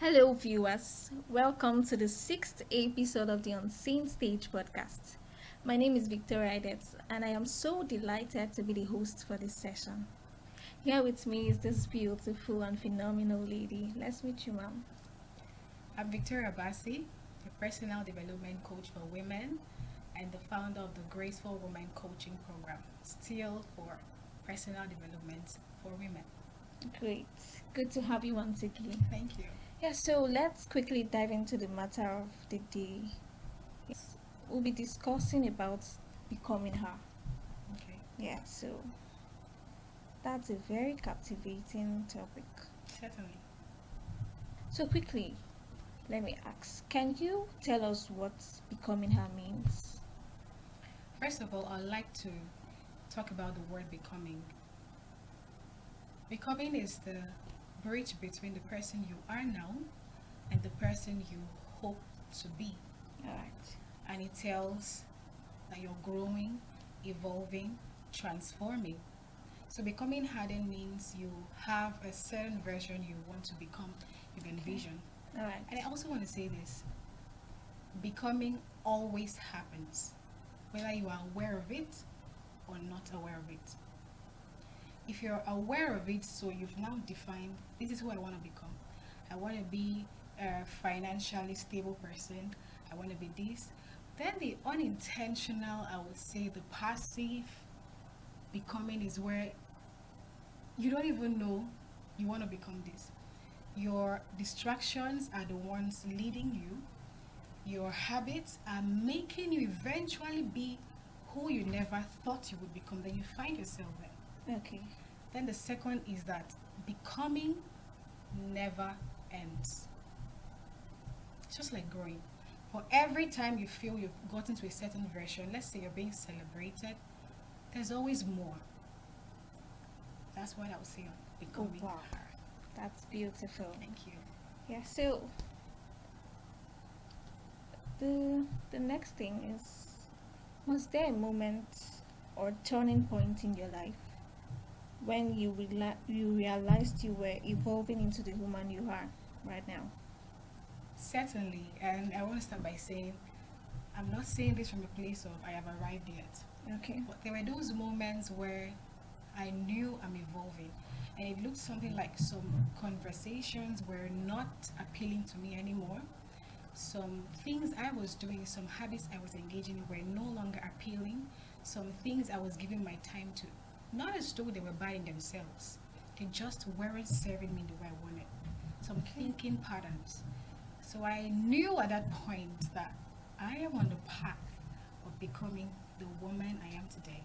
Hello, viewers. Welcome to the sixth episode of the Unseen Stage podcast. My name is Victoria Idets, and I am so delighted to be the host for this session. Here with me is this beautiful and phenomenal lady. Let's meet you, ma'am. I'm Victoria Bassi, a personal development coach for women and the founder of the Graceful Woman Coaching Program, still for personal development for women. Great. Good to have you once again. Thank you. Yeah, so let's quickly dive into the matter of the day. Yes, we'll be discussing about becoming her. Okay, Yeah, so that's a very captivating topic. certainly. So quickly, let me ask, can you tell us what becoming her means? First of all, I'd like to talk about the word becoming. Becoming is the bridge between the person you are now and the person you hope to be. Alright. And it tells that you're growing, evolving, transforming. So becoming hardened means you have a certain version you want to become, you envision. Alright. And I also want to say this: becoming always happens, whether you are aware of it or not aware of it. If you're aware of it, so you've now defined, this is who I want to become. I want to be a financially stable person. I want to be this. Then the unintentional, I would say the passive becoming is where you don't even know you want to become this. Your distractions are the ones leading you. Your habits are making you eventually be who you never thought you would become. Then you find yourself there. Okay. Then the second is that becoming never ends. It's just like growing. For every time you feel you've gotten to a certain version, let's say you're being celebrated, there's always more. That's what I would say on becoming wow. her. That's beautiful. Thank you. Yeah, so the next thing is, was there a moment or turning point in your life when you realized you were evolving into the woman you are right now? Certainly, and I want to start by saying I'm not saying this from a place of I have arrived yet. Okay. But there were those moments where I knew I'm evolving, and it looked something like some conversations were not appealing to me anymore. Some things I was doing, some habits I was engaging in were no longer appealing. Some things I was giving my time to, not as though they were bad in themselves, they just weren't serving me the way I wanted. Some thinking patterns. So I knew at that point that I am on the path of becoming the woman I am today.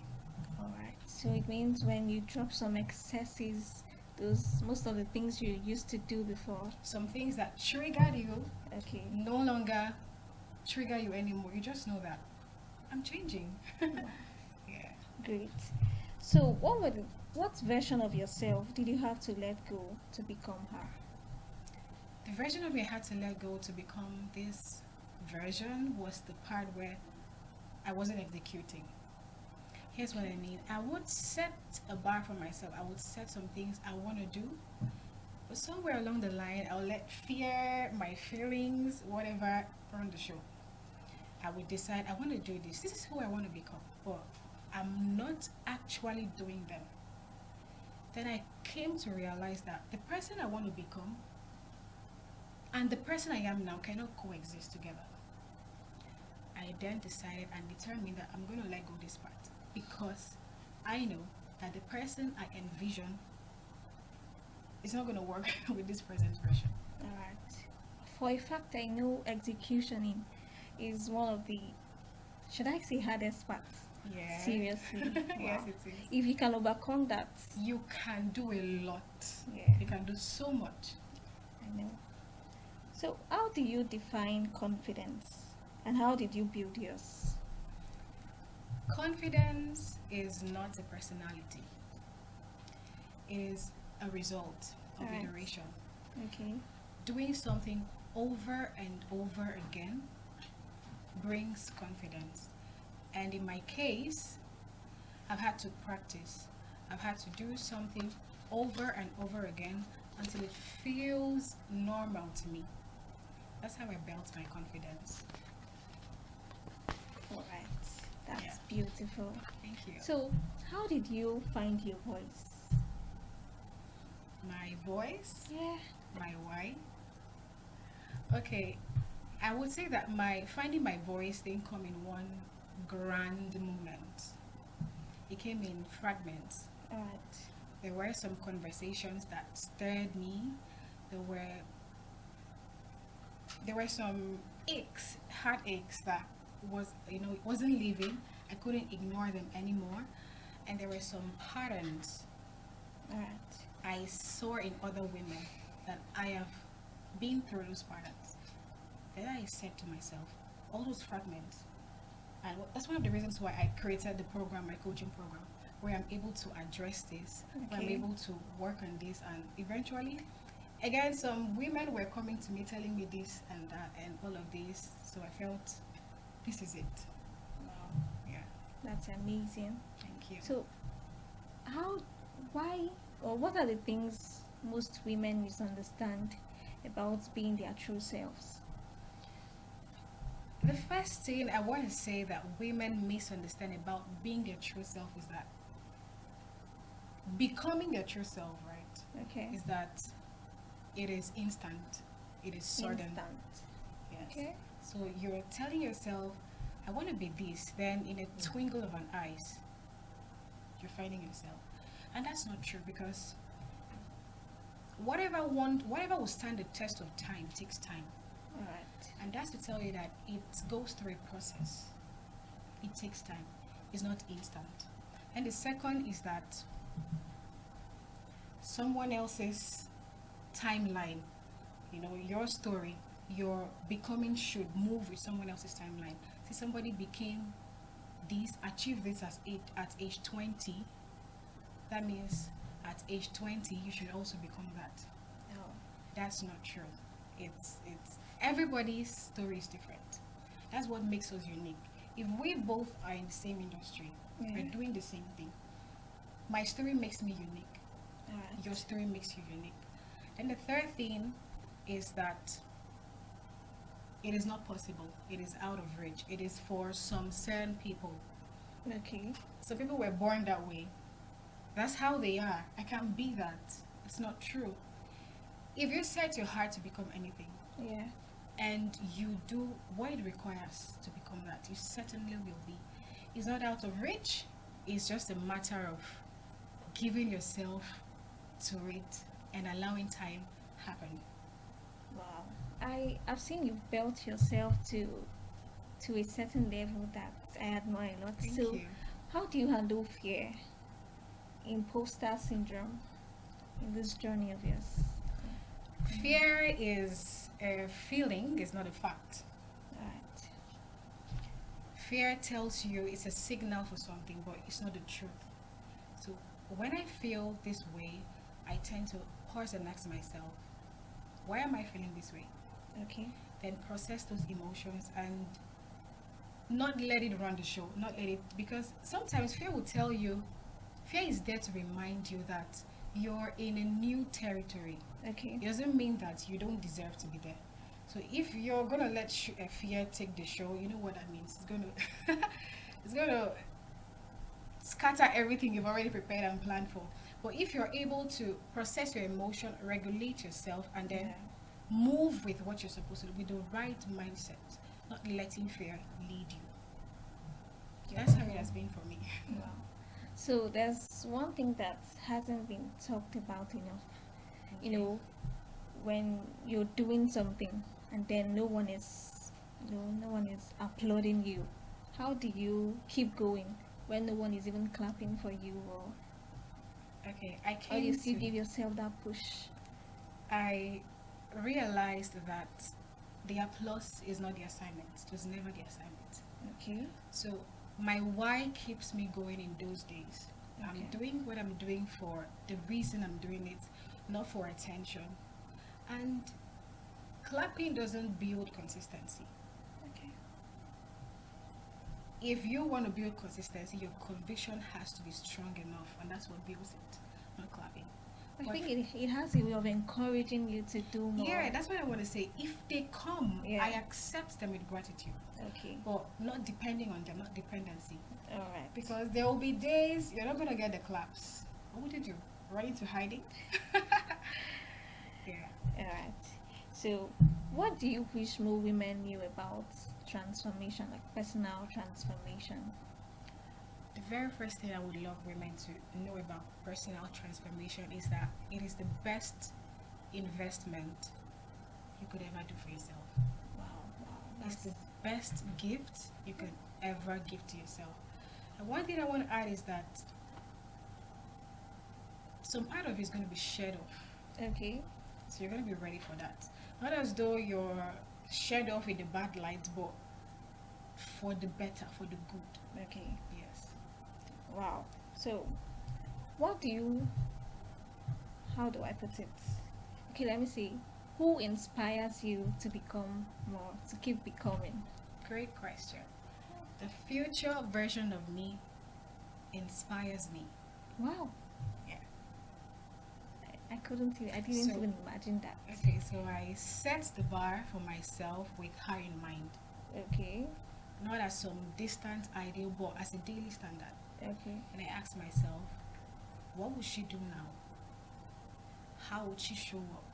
All right. So it means when you drop some excesses, those most of the things you used to do before. Some things that triggered you Okay. no longer trigger you anymore. You just know that I'm changing. Yeah. Great. So what version of yourself did you have to let go to become her? The version of me I had to let go to become this version was the part where I wasn't executing. Here's what I mean. I would set a bar for myself. I would set some things I want to do. But somewhere along the line, I'll let fear, my feelings, whatever, run the show. I would decide I want to do this. This is who I want to become. But I'm not actually doing them. Then I came to realize that the person I want to become and the person I am now cannot coexist together. I then decided and determined that I'm going to let go this part because I know that the person I envision is not going to work with this present version. All right. For a fact, I know executioning is one of the, should I say, hardest parts. Yeah. Seriously. Yes, Wow. it is. If you can overcome that, You can do a lot. yeah, You can do so much. I know. So, how do you define confidence, and how did you build yours? Confidence is not a personality. It is a result of Alright. iteration. Okay. Doing something over and over again brings confidence. And in my case, I've had to practice. I've had to do something over and over again until it feels normal normal to me. That's how I built my confidence. All right. That's Yeah. beautiful. Thank you. So, how did you find your voice? My voice, Yeah. my why. Okay, I would say that my finding my voice didn't come in one grand moment. It came in fragments. All right. There were some conversations that stirred me. There were there were some aches, heartaches that wasn't leaving. I couldn't ignore them anymore. And there were some patterns All right. I saw in other women that I have been through those patterns. Then I said to myself, all those fragments, and that's one of the reasons why I created the program, my coaching program, where I'm able to address this, where I'm Okay. able to work on this, and eventually, again, some women were coming to me telling me this and that and all of this. So I felt, this is it. Wow. Yeah, That's amazing. thank you. So, how, why, or what are the things most women misunderstand about being their true selves? The first thing I want to say that women misunderstand about being their true self is that becoming your true self, right, Okay. is that it is instant, it is sudden. Instant. Yes. Okay. So you're telling yourself, I want to be this, then in a twinkle of an eyes, you're finding yourself. And that's not true because whatever will stand the test of time takes time. All right. And that's to tell you that it goes through a process. It takes time. It's not instant. And the second is that someone else's timeline, your story, your becoming should move with someone else's timeline. See, somebody became this, achieved this at age 20. That means at age 20, you should also become that. No. That's not true. It's everybody's story is different. That's what makes us unique. If we both are in the same industry, we're doing the same thing, my story makes me unique. All right. Your story makes you unique. And the third thing is that it is not possible. It is out of reach. It is for some certain people. Okay. Some people were born that way. That's how they are. I can't be that. It's not true. If you set your heart to become anything, Yeah. and you do what it requires to become that, you certainly will be. It's not out of reach. It's just a matter of giving yourself to it and allowing time happen. Wow. I've seen you've built yourself to a certain level that I admire a lot. Thank So, you. how do you handle fear, imposter syndrome, in this journey of yours? Fear is a feeling, it's not a fact. Right. Fear tells you it's a signal for something, but it's not the truth. So when I feel this way, I tend to pause and ask myself, why am I feeling this way? Okay. Then process those emotions and not let it run the show. Not let it, because sometimes fear will tell you, fear is there to remind you that you're in a new territory. Okay. It doesn't mean that you don't deserve to be there. So if you're gonna let fear take the show, you know what that means. It's gonna scatter everything you've already prepared and planned for. But if you're able to process your emotion, regulate yourself, and then move with what you're supposed to do with the right mindset, not letting fear lead you. That's how it has been for me. Wow. So there's one thing that hasn't been talked about enough. You know, when you're doing something and then no one is applauding you, how do you keep going when no one is even clapping for you, or Okay, I or you came still to. give yourself that push? I realized that the applause is not the assignment. It was never the assignment. Okay. So my why keeps me going in those days. I'm Okay. doing what I'm doing for the reason I'm doing it, not for attention. And clapping doesn't build consistency. Okay. If you want to build consistency, your conviction has to be strong enough, and that's what builds it, not clapping. I But think it has a way of encouraging you to do more. yeah, that's what I want to say. If they come, Yeah. I accept them with gratitude, Okay. but not depending on them, not dependency. All right. Because there will be days you're not gonna get the claps. What would you do? Run into hiding? Yeah. All right. So, what do you wish more women knew about transformation, like personal transformation? The very first thing I would love women to know about personal transformation is that it is the best investment you could ever do for yourself. Wow, wow. It's That's the best gift you could ever give to yourself. And one thing I want to add is that some part of it is going to be shed off. okay. So you're going to be ready for that. Not as though you're shed off in the bad light, but for the better, for the good. Okay. Yes. Wow. So, what do you, how do I put it? Okay, let me see. Who inspires you to become more, to keep becoming? Great question. The future version of me inspires me. Wow. Yeah. I couldn't, I didn't So- even imagine that. Okay, so I set the bar for myself with her in mind. Okay. Not as some distant ideal, but as a daily standard. Okay. And I ask myself, what would she do now? How would she show up?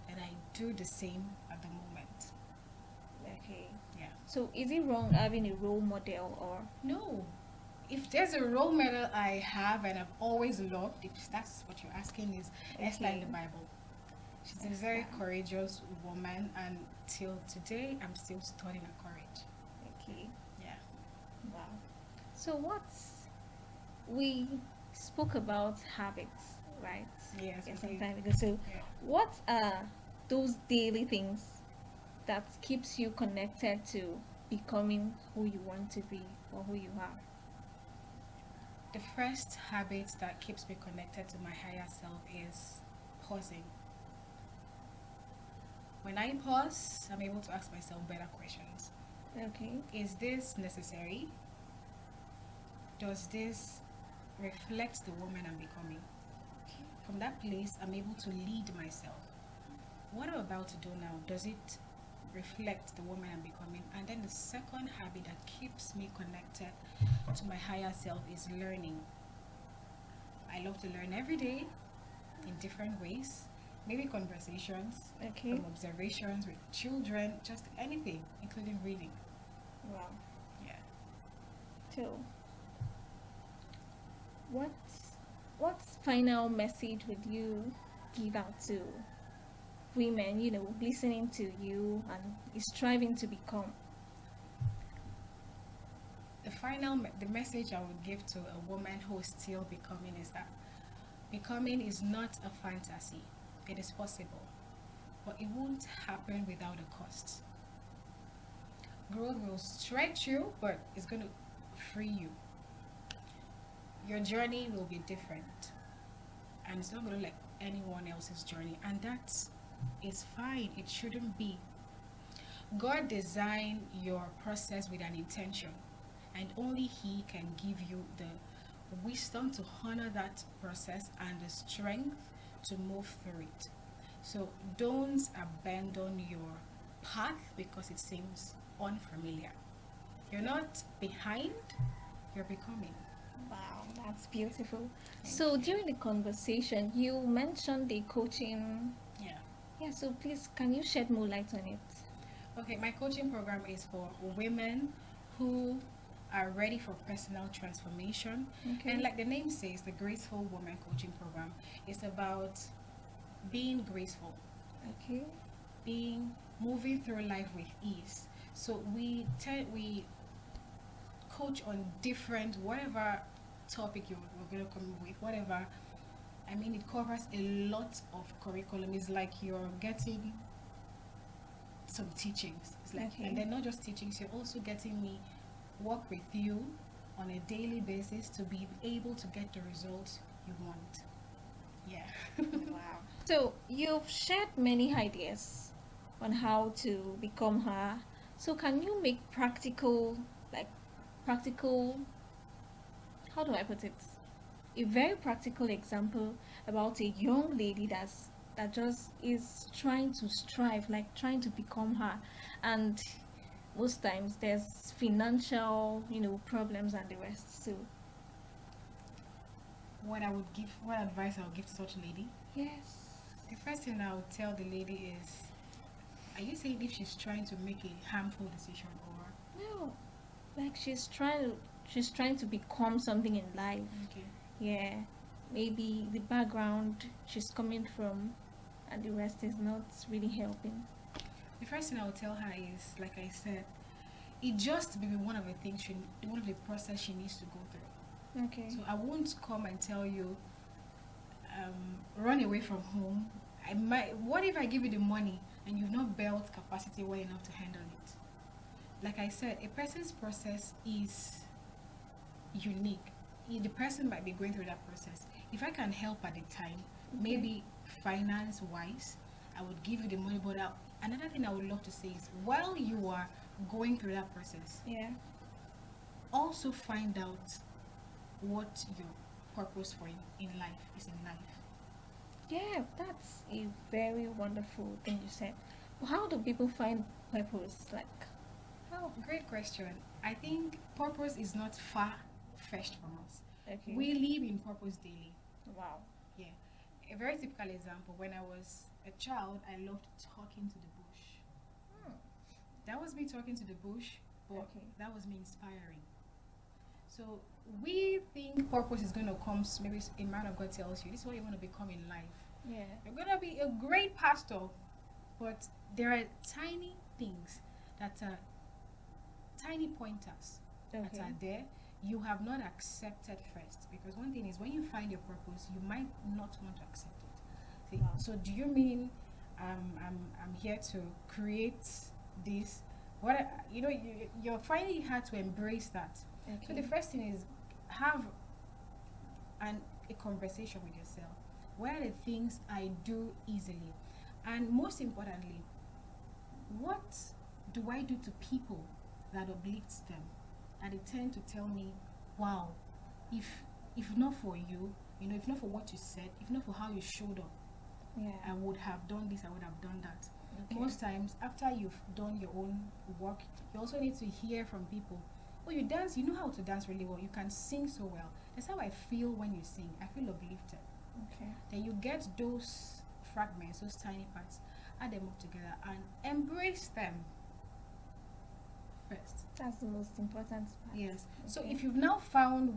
And I do the same at the moment. Okay. Yeah. So, is it wrong having a role model or? No. If there's a role model I have and I've always loved, if that's what you're asking, is Esther in the Bible. She's a very Esther. courageous woman, and till today, I'm still studying her courage. Okay. Yeah. Wow. So we spoke about habits, right? Yes. Yeah, we some did. time ago. So Yeah. what are those daily things that keeps you connected to becoming who you want to be or who you are? The first habit that keeps me connected to my higher self is pausing. When I pause, I'm able to ask myself better questions. Okay. Is this necessary? Does this reflect the woman I'm becoming? From that place, I'm able to lead myself. What I'm about to do now, does it reflect the woman I'm becoming? And then the second habit that keeps me connected to my higher self is learning. I love to learn every day in different ways. Maybe conversations, Okay. from observations with children, just anything, including reading. Wow. Yeah. So what final message would you give out to women, listening to you and striving to become? The message I would give to a woman who is still becoming is that becoming is not a fantasy. It is possible, but it won't happen without a cost. Growth will stretch you, but it's going to free you. Your journey will be different, and it's not going to like anyone else's journey, and that is fine. It shouldn't be. God designed your process with an intention, and only He can give you the wisdom to honor that process and the strength to move through it. So don't abandon your path because it seems unfamiliar. You're not behind, you're becoming. Wow, that's beautiful. So during the conversation, you mentioned the coaching. Yeah. Yeah, so please, can you shed more light on it? Okay, my coaching program is for women who are ready for personal transformation. Okay. And like the name says, the Graceful Woman Coaching Program is about being graceful, Okay. moving through life with ease. So we coach on different, whatever topic we're going to come up with, whatever. I mean, it covers a lot of curriculum. It's like you're getting some teachings. It's like, Okay. and then not just teachings, you're also getting me work with you on a daily basis to be able to get the results you want. Yeah. Wow. So you've shared many ideas on how to become her. So can you make practical, how do I put it? a very practical example about a young lady that just is trying to strive, like trying to become her, and most times there's financial, problems and the rest. So What advice I would give to such a lady? yes, The first thing I would tell the lady is, are you saying if she's trying to make a harmful decision or? no, like she's trying to become something in life. Okay. Yeah, maybe the background she's coming from and the rest is not really helping. The first thing I would tell her is, like I said, it just may be one of the process she needs to go through. Okay. So I won't come and tell you, run away from home. I might. What if I give you the money and you've not built capacity well enough to handle it? Like I said, a person's process is unique. The person might be going through that process. If I can help at the time, Okay. maybe finance wise, I would give you the money. But another thing I would love to say is, while you are going through that process, Yeah. also find out what your purpose in life is in life. Yeah, that's a very wonderful thing you said. How do people find purpose? Like, how? Great question. I think purpose is not far-fetched from us. Okay. We live in purpose daily. Wow. Yeah. A very typical example, when I was a child, I loved talking to the bush. Hmm. That was me talking to the bush, but Okay. that was me inspiring. So we think purpose is going to come, maybe a man of God tells you, this is what you want to become in life. Yeah. You're going to be a great pastor, but there are tiny things that are tiny pointers that Okay. are there you have not accepted first. Because one thing is, when you find your purpose, you might not want to accept it. Wow. So do you mean I'm here to create this? You're finding it hard to embrace that. So Okay. the first thing is, have a conversation with yourself. What are the things I do easily? And most importantly, what do I do to people that uplifts them? And they tend to tell me, wow, if not for you, if not for what you said, if not for how you showed up, Yeah. I would have done this, I would have done that. Okay. Most times, after you've done your own work, you also need to hear from people. Oh, you dance, you know how to dance really well, you can sing so well. That's how I feel when you sing. I feel uplifted. Okay. Then you get those fragments, those tiny parts, add them up together and embrace them first. That's the most important part. Yes. So Okay. if you've now found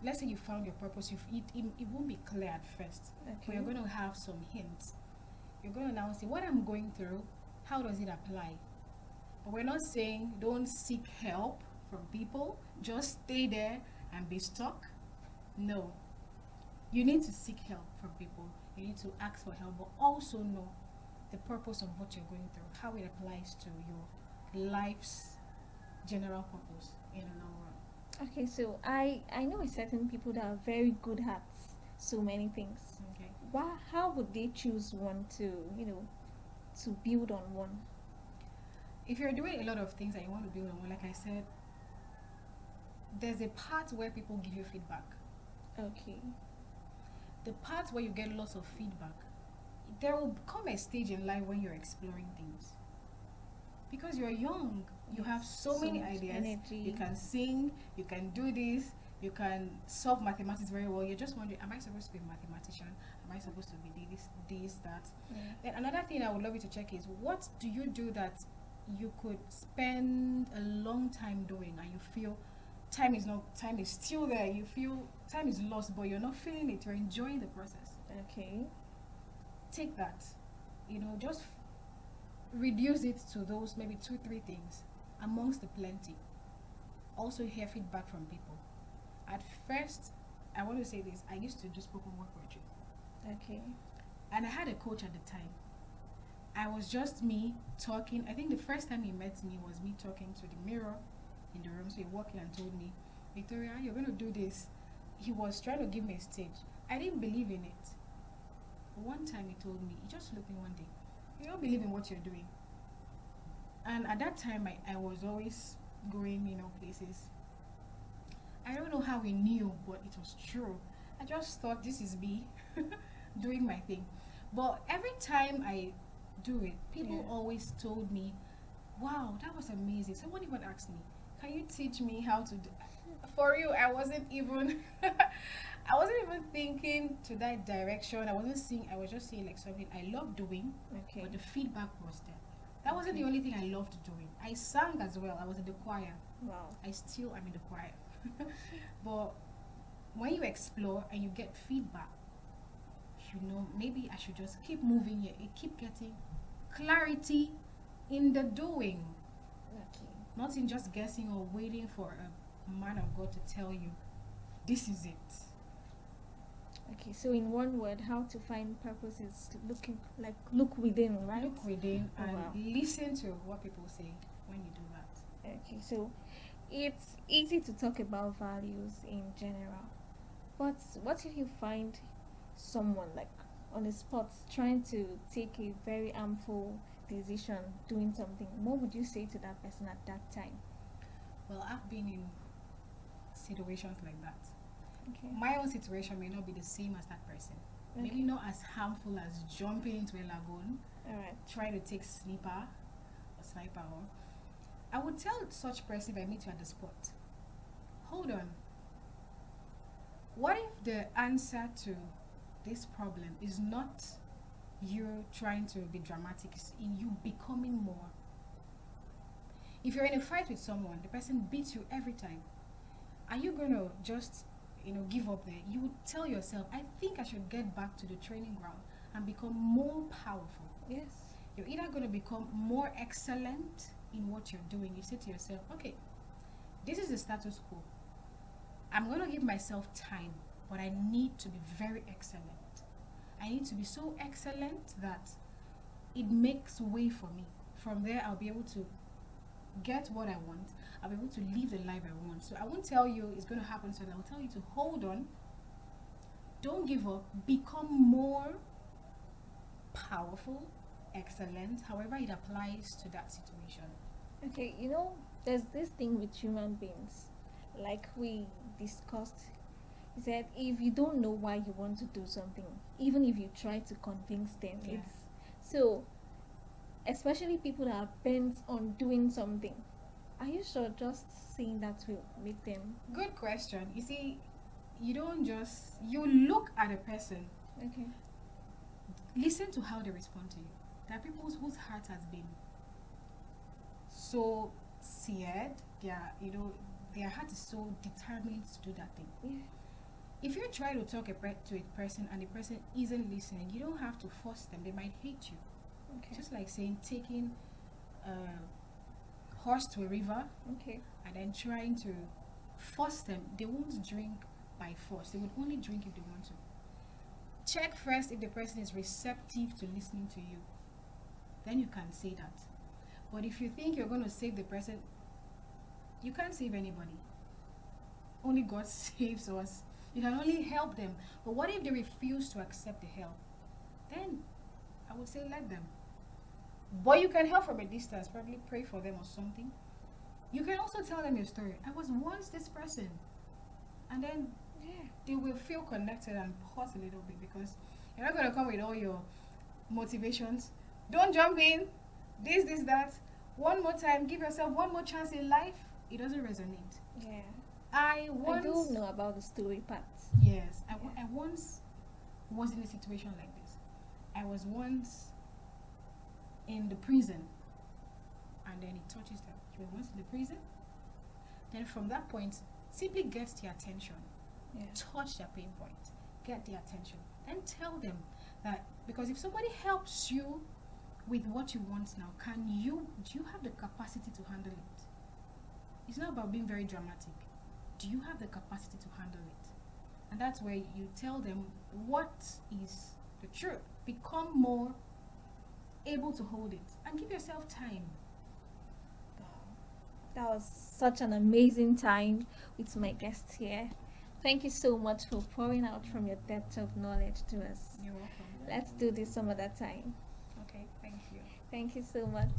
let's say you found your purpose, it won't be clear at first, but Okay. you're going to have some hints. You're going to now see what I'm going through, how does it apply? But we're not saying don't seek help from people, just stay there and be stuck. No. You need to seek help from people. You need to ask for help, but also know the purpose of what you're going through, how it applies to your life's general purpose in the long run. Okay, so I know a certain people that are very good at so many things. Okay. How would they choose one to to build on one? If you're doing a lot of things and you want to build on one, like I said, there's a part where people give you feedback. Okay. The part where you get lots of feedback, there will come a stage in life when you're exploring things. Because you're young, you Yes, have so so many much ideas. energy. You can sing, you can do this, you can solve mathematics very well. You're just wondering, am I supposed to be a mathematician? Am I supposed to be this, that? Yeah. Then another thing I would love you to check is, what do you do that you could spend a long time doing and you feel time is still there, you feel time is lost, but you're not feeling it, you're enjoying the process. Okay. Take that, just reduce it to those maybe 2-3 things amongst the plenty. Also hear feedback from people. At first, I want to say this, I used to do spoken word poetry, Okay. and I had a coach at the time. I was just me talking. I think the first time he met me was me talking to the mirror in the room. So he walked in and told me, Victoria, you're going to do this. He was trying to give me a stage. I didn't believe in it. One time he told me, he just looked me one day, you don't believe in what you're doing. And at that time, I was always going, places. I don't know how he knew, but it was true. I just thought this is me doing my thing. But every time I do it, people Yeah. always told me, wow, that was amazing. Someone even asked me, can you teach me how to do? For real, I wasn't even I wasn't even thinking to that direction. I wasn't seeing, I was just saying like something I love doing, Okay. but the feedback was there. That wasn't the Okay. only thing I loved doing. I sang as well. I was in the choir. Wow. I still am in the choir. But when you explore and you get feedback, you know, maybe I should just keep moving here. You keep getting clarity in the doing, Okay. not in just guessing or waiting for a man of God to tell you, this is it. Okay. So in one word, how to find purpose is looking like look within, right? Look within Oh, and wow. listen to what people say when you do that. Okay. So it's easy to talk about values in general, but what if you find someone like on the spot trying to take a very harmful decision, doing something? What would you say to that person at that time? Well, I've been in situations like that. Okay. My own situation may not be the same as that person. Okay. Maybe not as harmful as jumping into a lagoon, All right. trying to take sniper, or I would tell such person if I meet you at the spot, hold on. What if the answer to this problem is not you trying to be dramatic, it's in you becoming more? If you're in a fight with someone, the person beats you every time. Are you gonna just, give up there? You would tell yourself, I think I should get back to the training ground and become more powerful. Yes. You're either gonna become more excellent in what you're doing. You say to yourself, okay, this is the status quo. I'm gonna give myself time, but I need to be very excellent. I need to be so excellent that it makes way for me. From there, I'll be able to get what I want. I'll be able to live the life I want. So I won't tell you it's going to happen, so I'll tell you to hold on, don't give up, become more powerful, excellent, however it applies to that situation. Okay, there's this thing with human beings, like we discussed. He said, if you don't know why you want to do something, even if you try to convince them, Yeah. it's so. Especially people that are bent on doing something. Are you sure just saying that will make them Good question. You see, you look at a person, okay? listen to how they respond to you. There are people whose heart has been so seared, their heart is so determined to do that thing. Yeah. If you try to talk to a person and the person isn't listening, you don't have to force them. They might hate you. Okay. Just like saying taking a horse to a river Okay. and then trying to force them. They won't drink by force. They would only drink if they want to. Check first if the person is receptive to listening to you. Then you can say that. But if you think you're going to save the person, you can't save anybody. Only God saves us. You can only help them. But what if they refuse to accept the help? Then I would say let them. But you can help from a distance, probably pray for them or something. You can also tell them your story. I was once this person. And then Yeah. they will feel connected and pause a little bit, because you're not going to come with all your motivations. Don't jump in. This, that. One more time. Give yourself one more chance in life. It doesn't resonate. Yeah. I I do once... know about the story part. Yes. I once was in a situation like this. I was once in the prison, and then it touches them. You were once in the prison. Then from that point, simply get their attention. Yeah. Touch their pain point. Get their attention. Then tell them that, because if somebody helps you with what you want now, do you have the capacity to handle it? It's not about being very dramatic. Do you have the capacity to handle it? And that's where you tell them what is the truth. Become more able to hold it and give yourself time. Wow. That was such an amazing time with my guest here. Thank you so much for pouring out from your depth of knowledge to us. You're welcome. Let's do this some other time. Okay, thank you. Thank you so much.